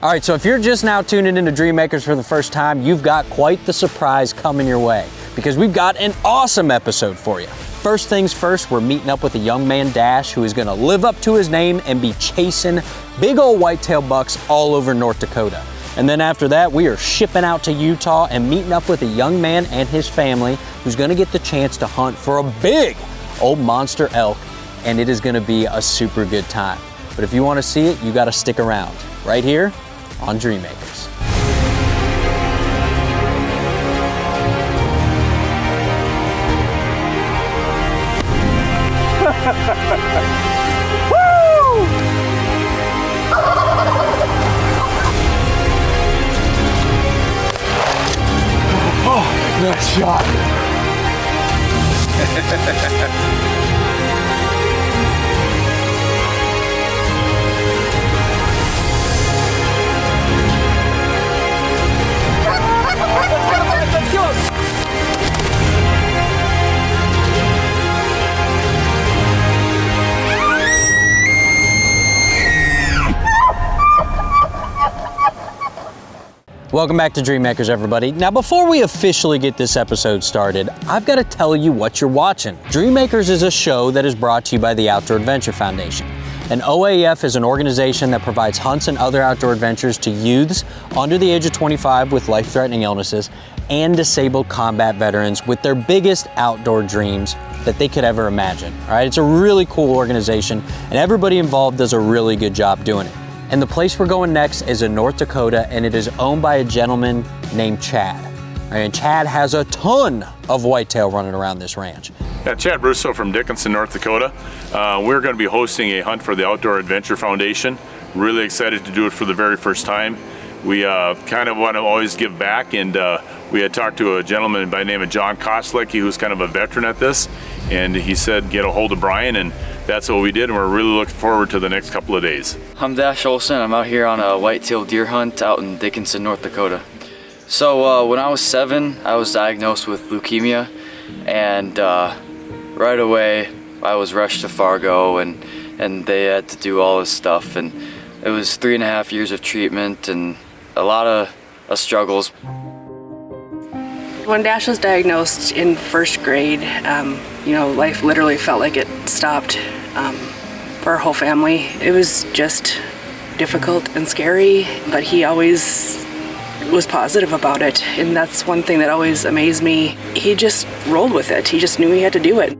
All right, so if you're just now tuning into Dream Makers for the first time, you've got quite the surprise coming your way because we've got an awesome episode for you. First things first, we're meeting up with a young man, Dash, who is gonna live up to his name and be chasing big old whitetail bucks all over North Dakota. And then after that, we are shipping out to Utah and meeting up with a young man and his family who's gonna get the chance to hunt for a big old monster elk, and it is gonna be a super good time. But if you wanna see it, you gotta stick around, right here on Dream Makers. Woo! Oh, nice shot. Let's go. Welcome back to Dream Makers, everybody. Now, before we officially get this episode started, I've got to tell you what you're watching. Dream Makers is a show that is brought to you by the Outdoor Adventure Foundation. And OAF is an organization that provides hunts and other outdoor adventures to youths under the age of 25 with life-threatening illnesses and disabled combat veterans with their biggest outdoor dreams that they could ever imagine. All right, it's a really cool organization, and everybody involved does a really good job doing it. And the place we're going next is in North Dakota, and it is owned by a gentleman named Chad. And Chad has a ton of whitetail running around this ranch. Yeah, Chad Russo from Dickinson, North Dakota. We're going to be hosting a hunt for the Outdoor Adventure Foundation. Really excited to do it for the very first time. We kind of want to always give back, and we had talked to a gentleman by the name of John Koslecki, who's kind of a veteran at this, and he said get a hold of Brian, and that's what we did, and we're really looking forward to the next couple of days. I'm Dash Olson. I'm out here on a whitetail deer hunt out in Dickinson, North Dakota. So when I was 7, I was diagnosed with leukemia, and right away I was rushed to Fargo, and they had to do all this stuff, and it was 3.5 years of treatment and a lot of struggles. When Dash was diagnosed in first grade, life literally felt like it stopped for our whole family. It was just difficult and scary, but he always was positive about it, and that's one thing that always amazed me. He just rolled with it. He just knew he had to do it.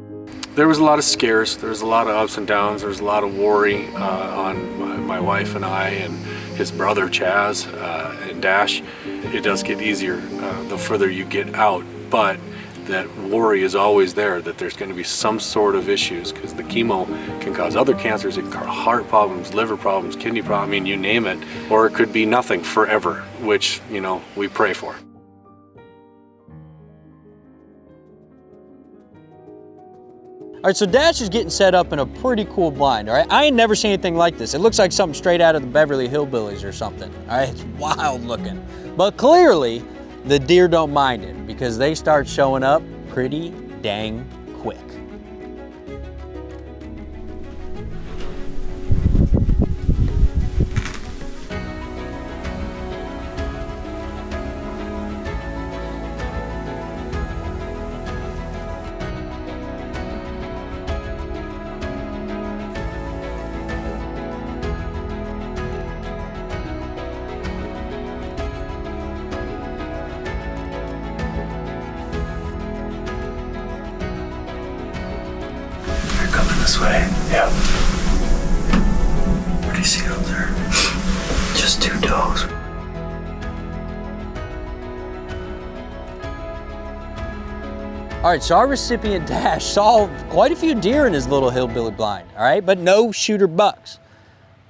There was a lot of scares, there was a lot of ups and downs, there was a lot of worry on my wife and I and his brother Chaz and Dash. It does get easier the further you get out, but that worry is always there that there's going to be some sort of issues, because the chemo can cause other cancers, it can cause heart problems, liver problems, kidney problems, I mean, you name it, or it could be nothing forever, which, we pray for. All right, so Dash is getting set up in a pretty cool blind, all right? I ain't never seen anything like this. It looks like something straight out of the Beverly Hillbillies or something, all right? It's wild looking. But clearly, the deer don't mind it because they start showing up pretty dang quick. This way. Yeah. What do you see up there? Just 2 does. All right, so our recipient Dash saw quite a few deer in his little hillbilly blind, all right, but no shooter bucks.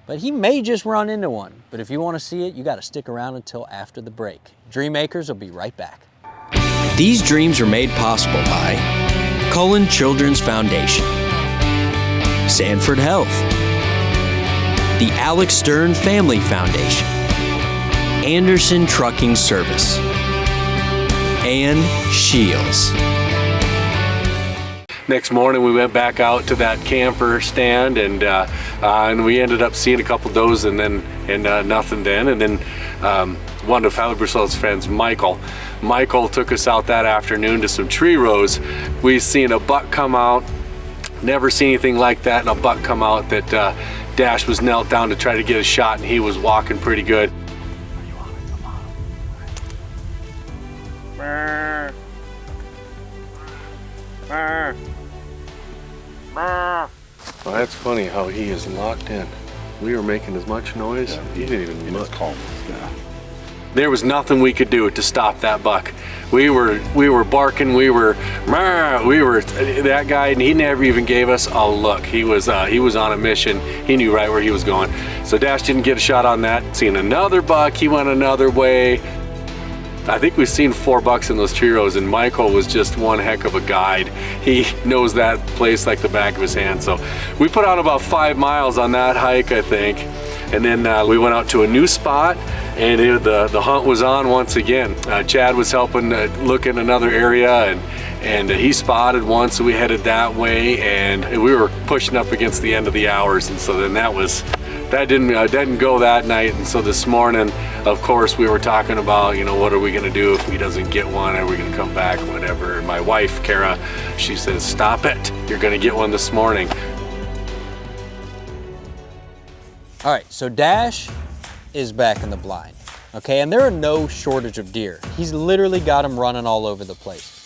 But he may just run into one. But if you want to see it, you got to stick around until after the break. Dream Makers will be right back. These dreams are made possible by Cullen Children's Foundation, Sanford Health, the Alex Stern Family Foundation, Anderson Trucking Service, and Shields. Next morning we went back out to that camper stand, and and we ended up seeing a couple does and then nothing then. And then one of Father Broussel's friends, Michael took us out that afternoon to some tree rows. We seen a buck come out. Never seen anything like that, and a buck come out that Dash was knelt down to try to get a shot, and he was walking pretty good. Well, that's funny how he is locked in. We were making as much noise, he didn't even look. There was nothing we could do to stop that buck. We were barking, that guy, and he never even gave us a look. He was on a mission. He knew right where he was going. So Dash didn't get a shot on that. Seen another buck, he went another way. I think we've seen 4 bucks in those tree rows, and Michael was just one heck of a guide. He knows that place like the back of his hand. So we put out about 5 miles on that hike, I think. And then we went out to a new spot, and the hunt was on once again. Chad was helping look in another area, and he spotted one, so we headed that way, and we were pushing up against the end of the hours, and so then that didn't go that night. And so this morning, of course, we were talking about, what are we gonna do if he doesn't get one? Are we gonna come back, whatever? And my wife, Kara, she says, stop it, you're gonna get one this morning. All right, so Dash is back in the blind, okay? And there are no shortage of deer. He's literally got them running all over the place.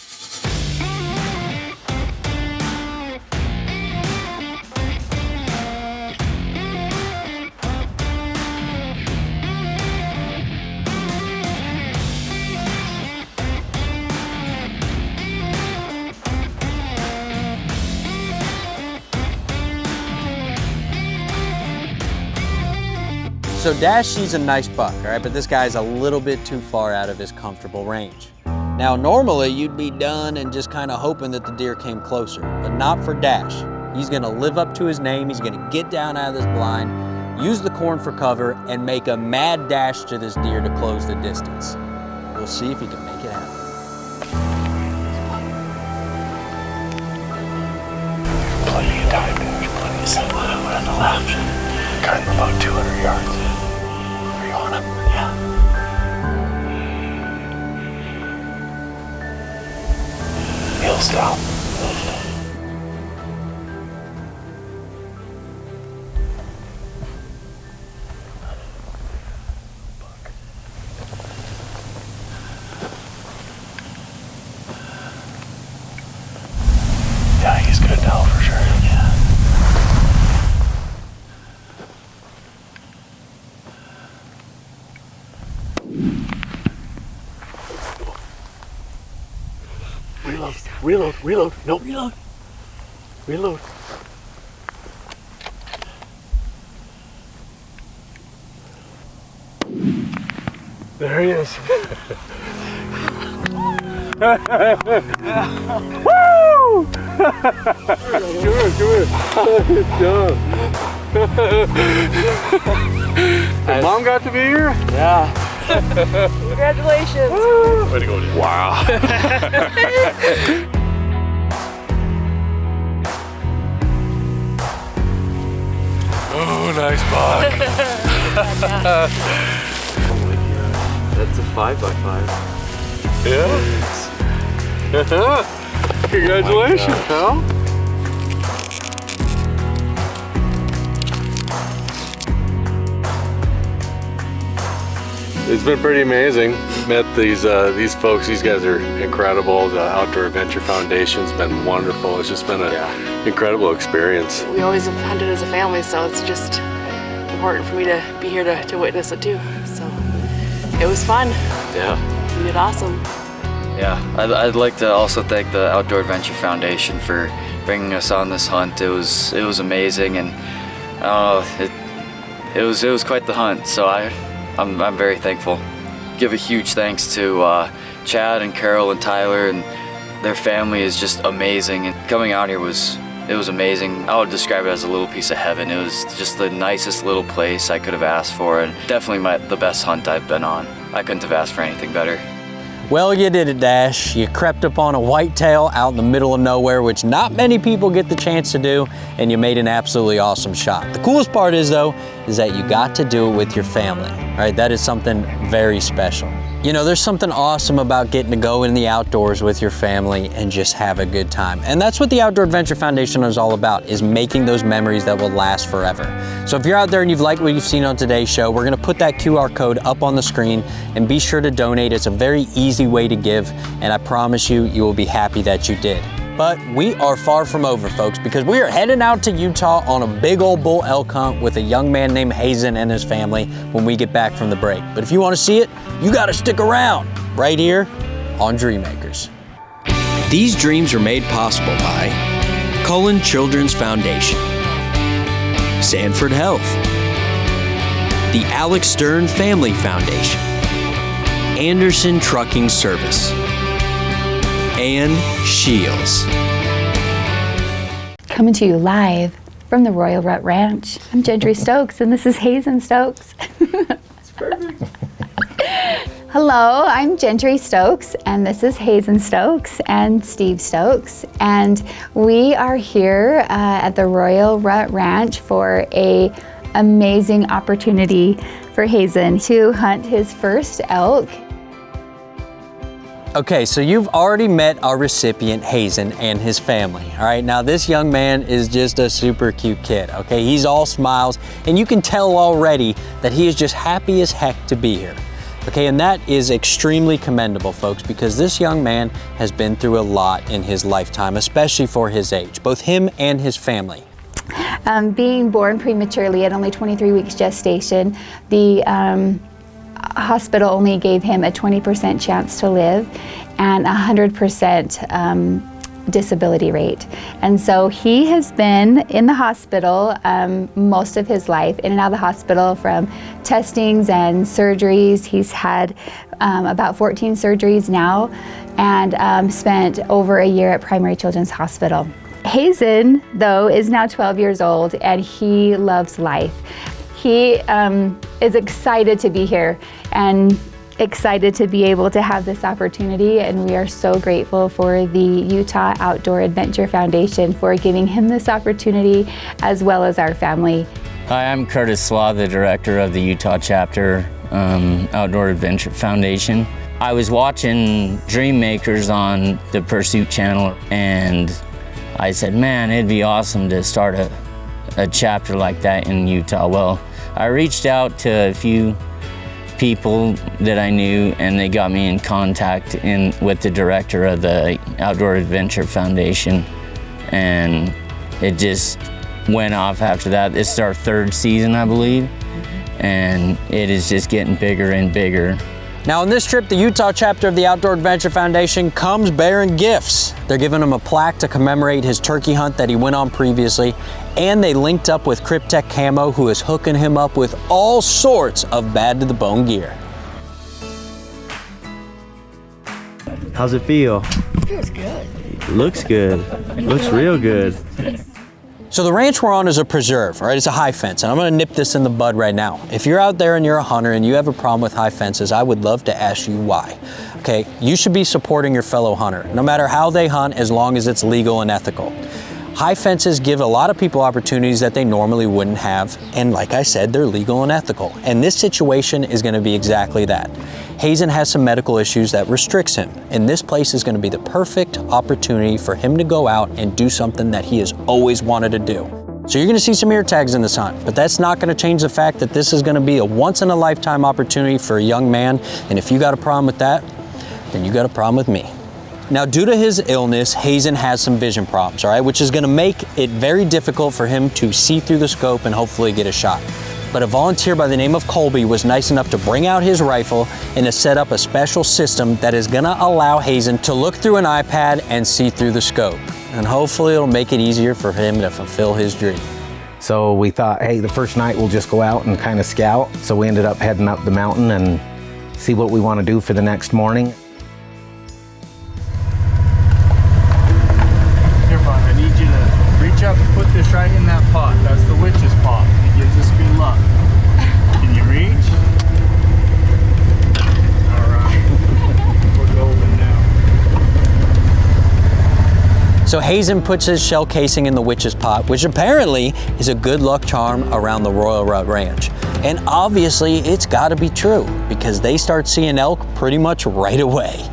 So Dash sees a nice buck, all right, but this guy's a little bit too far out of his comfortable range. Now, normally you'd be done and just kind of hoping that the deer came closer, but not for Dash. He's gonna live up to his name. He's gonna get down out of this blind, use the corn for cover, and make a mad dash to this deer to close the distance. We'll see if he can make it happen. Plenty of time, Dash. Plenty of time. One on the left. Got him about 200 yards. Are you on him? Yeah. He'll stop. Yeah, he's good now for sure. Yeah. Reload. Nope. Reload. There he is. Woo! Good. Good job. Mom got to be here? Yeah. Congratulations. Way to go, dude. Wow. Oh, nice buck. That's a 5x5. Yeah. Congratulations, pal. It's been pretty amazing. Met these folks. These guys are incredible. The Outdoor Adventure Foundation's been wonderful. It's just been an incredible experience. We always have hunted as a family, so it's just important for me to be here to witness it too. So it was fun. Yeah. You did awesome. Yeah, I'd like to also thank the Outdoor Adventure Foundation for bringing us on this hunt. It was amazing, and it was quite the hunt. So I'm very thankful. Give a huge thanks to Chad and Carol and Tyler, and their family is just amazing. And coming out here was amazing. I would describe it as a little piece of heaven. It was just the nicest little place I could have asked for, and definitely the best hunt I've been on. I couldn't have asked for anything better. Well, you did it, Dash. You crept upon a whitetail out in the middle of nowhere, which not many people get the chance to do, and you made an absolutely awesome shot. The coolest part is, though, is that you got to do it with your family, right? That is something very special. You know, there's something awesome about getting to go in the outdoors with your family and just have a good time. And that's what the Outdoor Adventure Foundation is all about, is making those memories that will last forever. So if you're out there and you've liked what you've seen on today's show, we're gonna put that QR code up on the screen, and be sure to donate. It's a very easy way to give, and I promise you, you will be happy that you did. But we are far from over, folks, because we are heading out to Utah on a big old bull elk hunt with a young man named Hazen and his family when we get back from the break. But if you want to see it, you got to stick around right here on Dreammakers. These dreams are made possible by Cullen Children's Foundation, Sanford Health, the Alex Stern Family Foundation, Anderson Trucking Service, and Shields. Coming to you live from the Royal Rut Ranch. I'm Gentry Stokes, and this is Hazen Stokes. That's perfect. Hello, I'm Gentry Stokes, and this is Hazen Stokes and Steve Stokes, and we are here at the Royal Rut Ranch for a amazing opportunity for Hazen to hunt his first elk. Okay, so you've already met our recipient, Hazen, and his family. All right, now this young man is just a super cute kid, okay? He's all smiles, and you can tell already that he is just happy as heck to be here. Okay, and that is extremely commendable, folks, because this young man has been through a lot in his lifetime, especially for his age, both him and his family. Being born prematurely at only 23 weeks gestation, the hospital only gave him a 20% chance to live and 100% disability rate. And so he has been in the hospital most of his life, in and out of the hospital from testings and surgeries. He's had about 14 surgeries now, and spent over a year at Primary Children's Hospital. Hazen, though, is now 12 years old, and he loves life. He is excited to be here and excited to be able to have this opportunity, and we are so grateful for the Utah Outdoor Adventure Foundation for giving him this opportunity, as well as our family. Hi, I'm Curtis Slaw, the director of the Utah chapter Outdoor Adventure Foundation. I was watching Dreammakers on the Pursuit channel, and I said, man, it'd be awesome to start a chapter like that in Utah. Well, I reached out to a few people that I knew, and they got me in contact with the director of the Outdoor Adventure Foundation, and it just went off after that. This is our third season, I believe, and it is just getting bigger and bigger. Now on this trip, the Utah chapter of the Outdoor Adventure Foundation comes bearing gifts. They're giving him a plaque to commemorate his turkey hunt that he went on previously, and they linked up with Cryptek Camo, who is hooking him up with all sorts of bad to the bone gear. How's it feel? Feels good. Looks good. Looks real good. So the ranch we're on is a preserve, all right? It's a high fence, and I'm gonna nip this in the bud right now. If you're out there and you're a hunter and you have a problem with high fences, I would love to ask you why. Okay, you should be supporting your fellow hunter, no matter how they hunt, as long as it's legal and ethical. High fences give a lot of people opportunities that they normally wouldn't have, and like I said, they're legal and ethical. And this situation is gonna be exactly that. Hazen has some medical issues that restricts him, and this place is gonna be the perfect opportunity for him to go out and do something that he has always wanted to do. So you're gonna see some ear tags in this hunt, but that's not gonna change the fact that this is gonna be a once-in-a-lifetime opportunity for a young man, and if you got a problem with that, then you got a problem with me. Now, due to his illness, Hazen has some vision problems, all right, which is gonna make it very difficult for him to see through the scope and hopefully get a shot. But a volunteer by the name of Colby was nice enough to bring out his rifle and to set up a special system that is gonna allow Hazen to look through an iPad and see through the scope. And hopefully it'll make it easier for him to fulfill his dream. So we thought, hey, the first night we'll just go out and kind of scout. So we ended up heading up the mountain and see what we want to do for the next morning. Here, bud, I need you to reach up and put this right in that pot. That's the witch's pot. It gives us good luck. Can you reach? All right. We'll go So Hazen puts his shell casing in the witch's pot, which apparently is a good luck charm around the Royal Rut Ranch. And obviously it's gotta be true because they start seeing elk pretty much right away.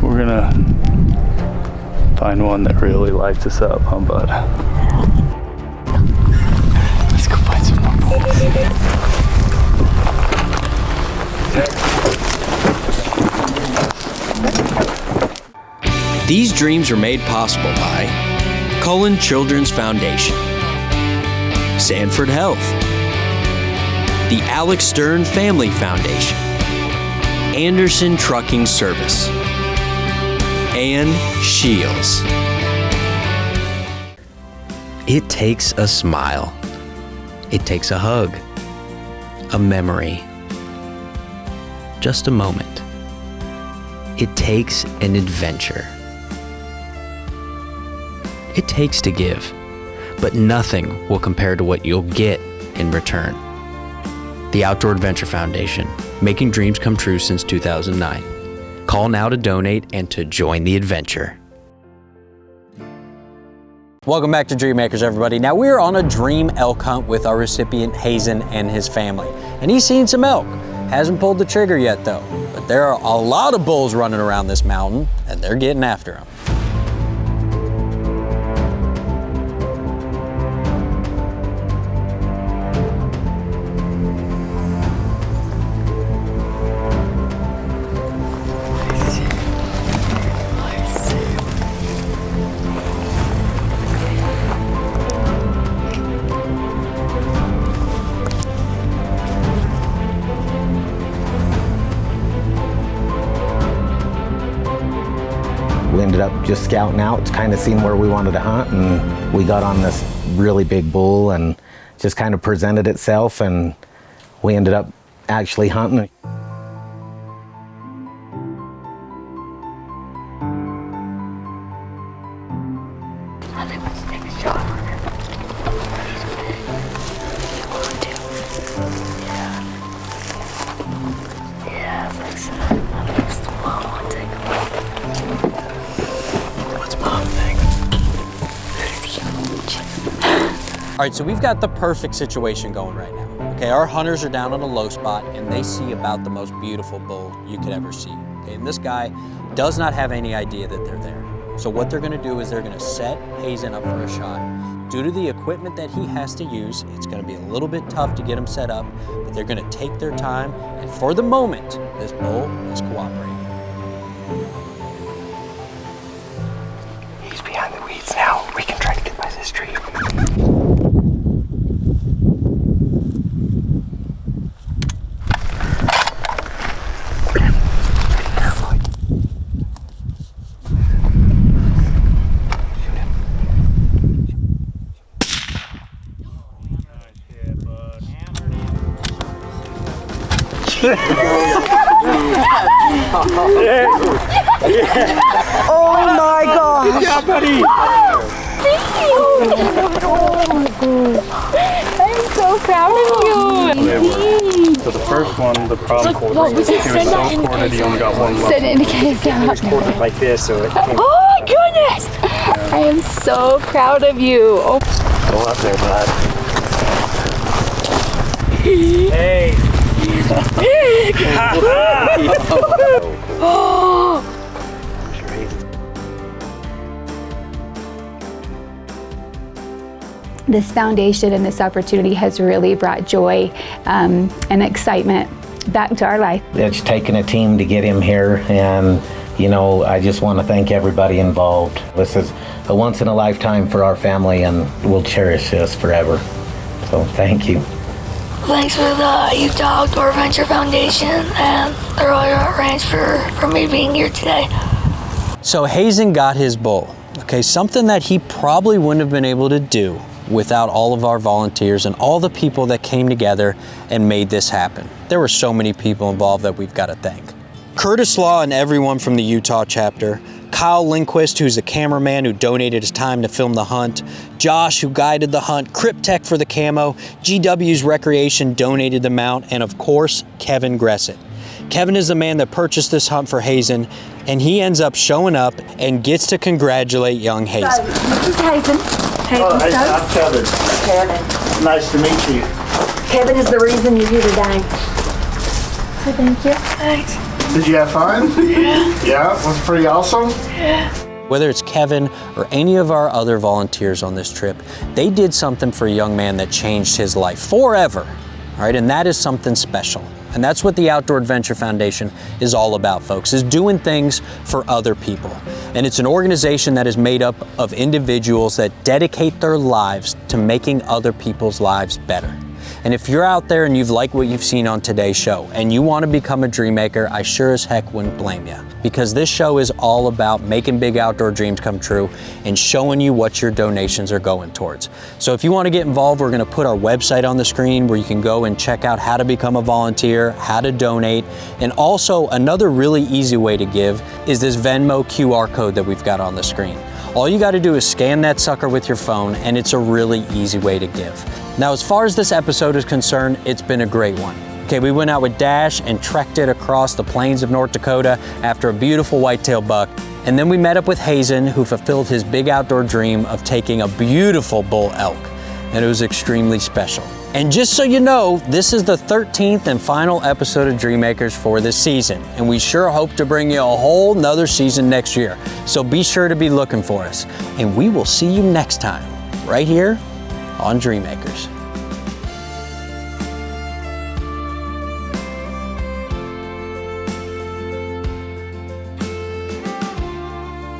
We're gonna find one that really lights us up, huh, bud? Let's go find some more bulls. These dreams are made possible by Cullen Children's Foundation, Sanford Health, the Alex Stern Family Foundation, Anderson Trucking Service, and Shields. It takes a smile. It takes a hug, a memory, just a moment. It takes an adventure. It takes to give, but nothing will compare to what you'll get in return. The Outdoor Adventure Foundation, making dreams come true since 2009. Call now to donate and to join the adventure. Welcome back to Dream Makers, everybody. Now we're on a dream elk hunt with our recipient Hazen and his family. And he's seen some elk. Hasn't pulled the trigger yet though. But there are a lot of bulls running around this mountain and they're getting after him. We ended up just scouting out, kind of seeing where we wanted to hunt, and we got on this really big bull and just kind of presented itself, and we ended up actually hunting. I think let's take a shot on it. Yeah, that's the one. I'll take it. What's Mom think? All right, so we've got the perfect situation going right now. Okay, our hunters are down on a low spot and they see about the most beautiful bull you could ever see. Okay, and this guy does not have any idea that they're there. So what they're gonna do is they're gonna set Hazen up for a shot. Due to the equipment that he has to use, it's gonna be a little bit tough to get him set up, but they're gonna take their time, and for the moment, this bull is cooperating. He's behind the weeds now. We can try to get by this tree. Oh my gosh! Yeah, buddy! Thank you! I'm so proud of you! So the first one, the problem Look, quarter, we he can was send so that in quartered he only got one left. Send it in case out. Like this, so it came. Oh my goodness! I am so proud of you. Oh. Go up there, bud. Hey! Big! Oh! This foundation and this opportunity has really brought joy and excitement back to our life. It's taken a team to get him here, and you know, I just want to thank everybody involved. This is a once in a lifetime for our family, and we'll cherish this forever. So thank you. Thanks for the Utah Outdoor Adventure Foundation and the Royal Rut Ranch for me being here today. So Hazen got his bull, okay, something that he probably wouldn't have been able to do without all of our volunteers and all the people that came together and made this happen. There were so many people involved that we've got to thank. Curtis Law and everyone from the Utah chapter, Kyle Lindquist, who's the cameraman who donated his time to film the hunt, Josh, who guided the hunt, Cryptech for the camo, GW's Recreation donated the mount, and of course, Kevin Gressett. Kevin is the man that purchased this hunt for Hazen, and he ends up showing up and gets to congratulate young Hazen. So, this is Hazen. Hey, I'm Kevin. Kevin. Nice to meet you. Kevin is the reason you're here today. So thank you. Thanks. Did you have fun? Yeah. Yeah, it was pretty awesome. Yeah. Whether it's Kevin or any of our other volunteers on this trip, they did something for a young man that changed his life forever, all right? And that is something special. And that's what the Outdoor Adventure Foundation is all about, folks, is doing things for other people. And it's an organization that is made up of individuals that dedicate their lives to making other people's lives better. And if you're out there and you've liked what you've seen on today's show and you want to become a dream maker, I sure as heck wouldn't blame you, because this show is all about making big outdoor dreams come true and showing you what your donations are going towards. So if you want to get involved, we're going to put our website on the screen where you can go and check out how to become a volunteer, how to donate, and also another really easy way to give is this Venmo QR code that we've got on the screen. All you got to do is scan that sucker with your phone, and it's a really easy way to give. Now, as far as this episode is concerned, it's been a great one. Okay, we went out with Dash and trekked it across the plains of North Dakota after a beautiful whitetail buck. And then we met up with Hazen, who fulfilled his big outdoor dream of taking a beautiful bull elk. And it was extremely special. And just so you know, this is the 13th and final episode of Dream Makers for this season. And we sure hope to bring you a whole nother season next year. So be sure to be looking for us. And we will see you next time, right here on Dream Makers.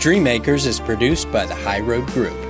Dream Makers is produced by the High Road Group.